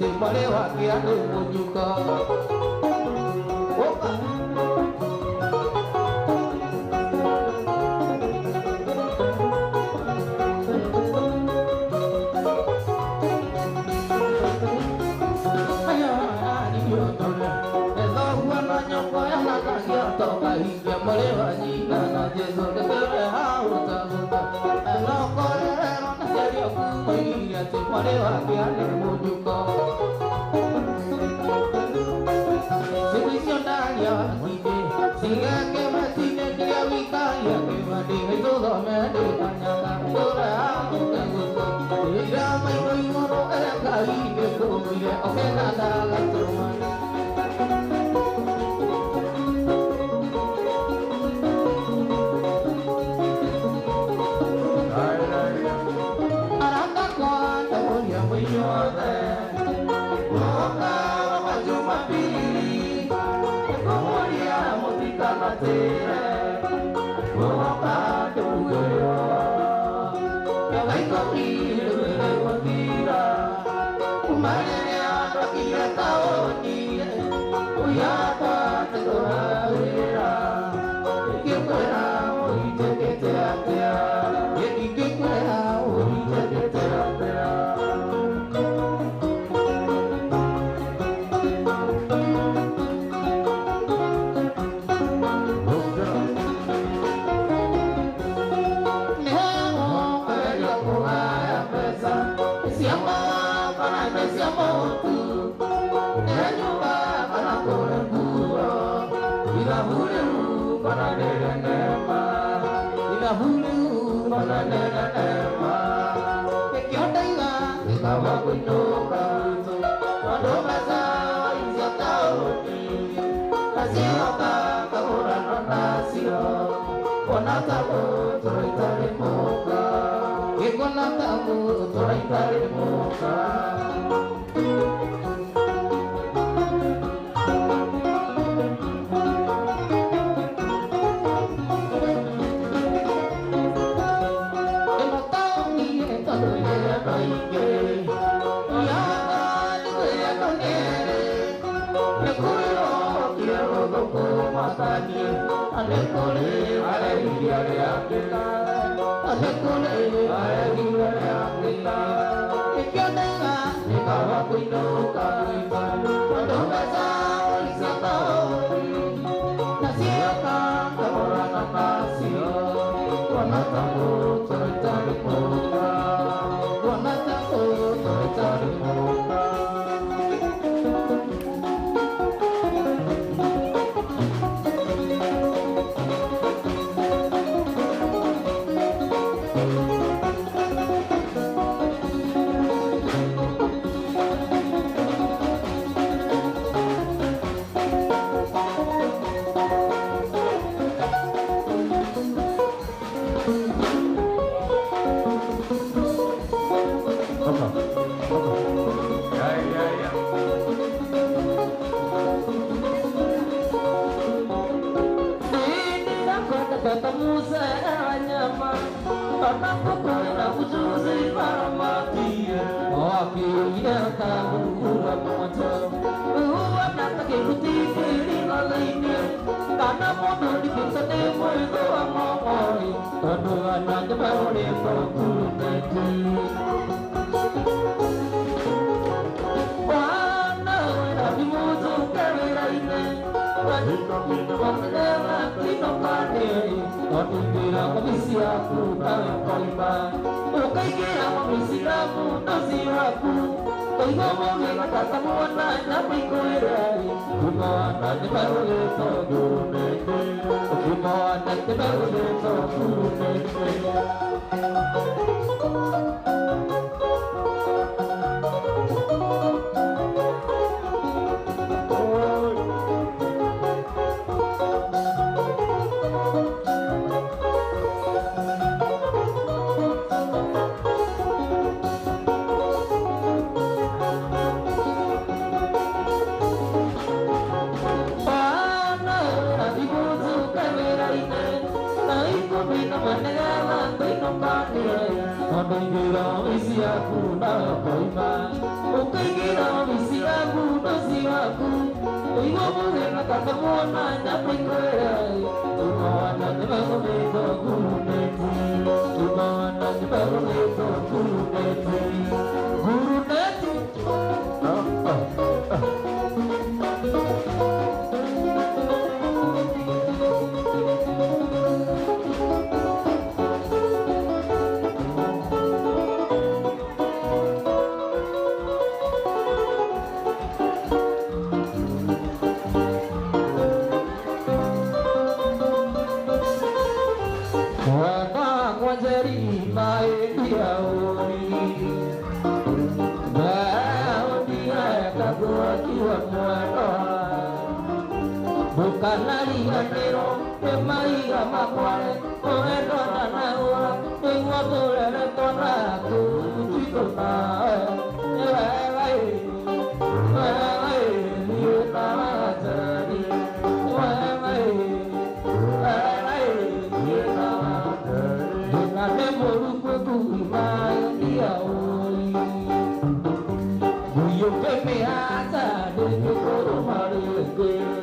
malewa kiane munyuka oka toka hija malewa jina na jeso de hauta guta no correro na serio kuya te malewa kiane munyuka Sivisión daña kide siga que matine que avitaya que mati todo me de pañaka ora hauta guta ira mai mai moro era kai de kuya o que nada la troma Noningiro isi aku na koima ukingiro isi aku dosi aku iwo mungena kakamona nyapikoe umawana nyebagometo guruneti umawana nyebagometo guruneti guruneti bukan lagi anero pemaiga makware oendo nanaua ingwatu lele tonaku tutuna ewe liuta jadi dengan demoluku kuimai dia oi buyo pemeata de koro mareke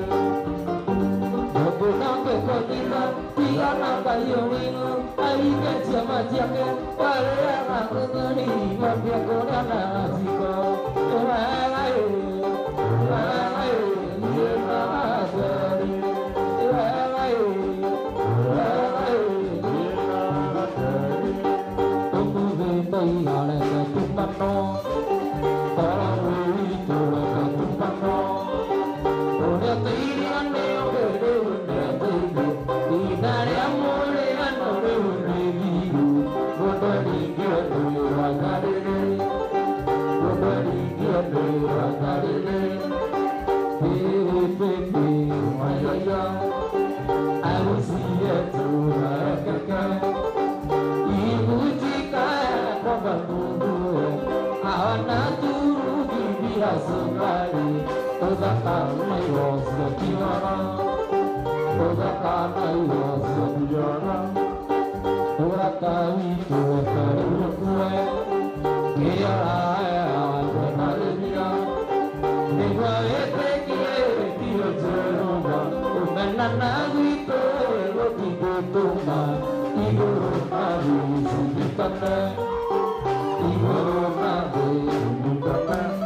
tiana kayonino ai que chama chiake wale ana ngani mapia kona nasiko ai niena asari ai niena asari tumu ventai ale ka tumano para wi to ka tumano ore tiri ane ore Dari amore anore ureviru Godari gyadu ragarele Godari gyadu ragarele Pepe mayaya I will see you to rakaka Ibu jika kabandu Awana turu bibira sukari Oda kama yosu kiwara Oda kana yosu kujara Ora kawi tuwe karu kue Kia raya wana lemia Negwa ete kie tio jeroma Umena nagito roti gotoma Igoro nabi sundikane Igoro nabi sundikane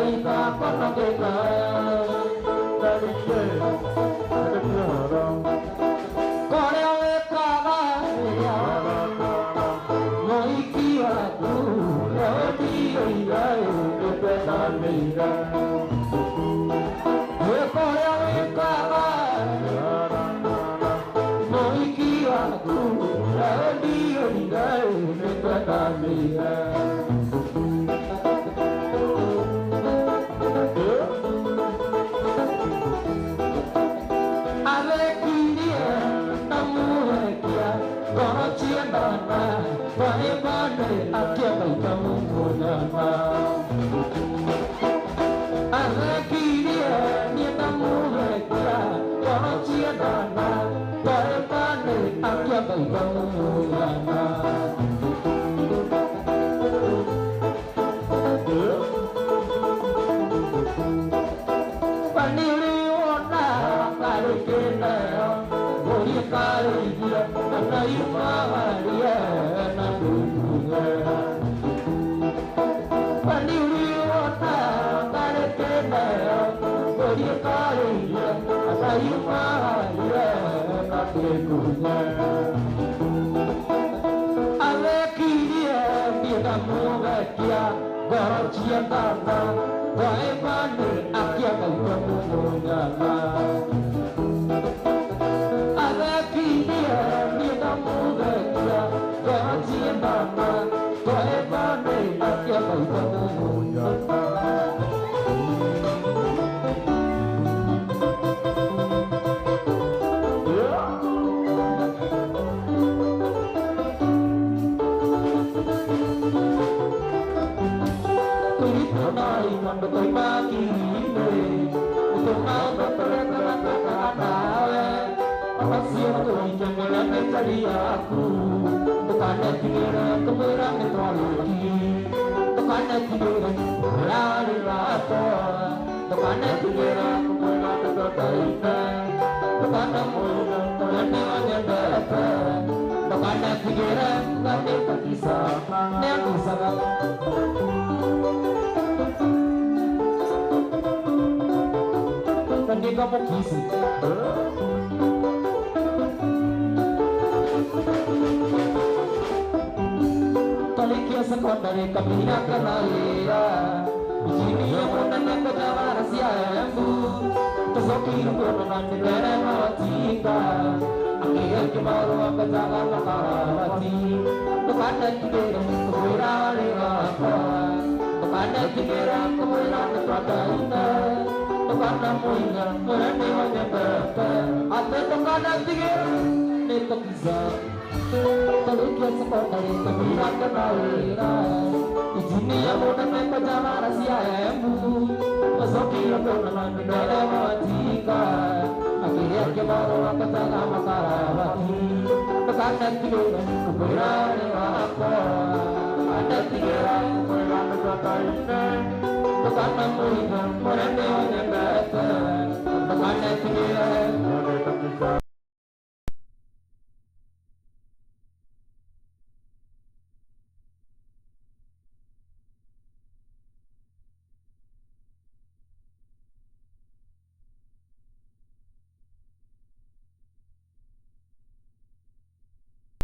ita kono kita dari ke kore awe kaga ya moi kia tu roti ira te tanira kore awe kaga moi kia tu roti ira te tanira Dari kamina kanaya Jini yang menanya kejawa rahasia embu Tersokir konan negara mawatika Akhirnya kebaru kejaga makarawati Tukanda kira kebira lewaka Tukanda kira kebira kepada ina Tukanda muingan merani wajah berke Ate tukanda kira neto kisah Talikya sekolah dari kamina kanaya Ijini yang menanya kejawa rahasia embu Tersokir konan negara mawatika Akhirnya kebaru kejaga makarawati Tukanda kira kebira lewaka Ada kira kebira kepada ina Tukanda muingan merani wajah berke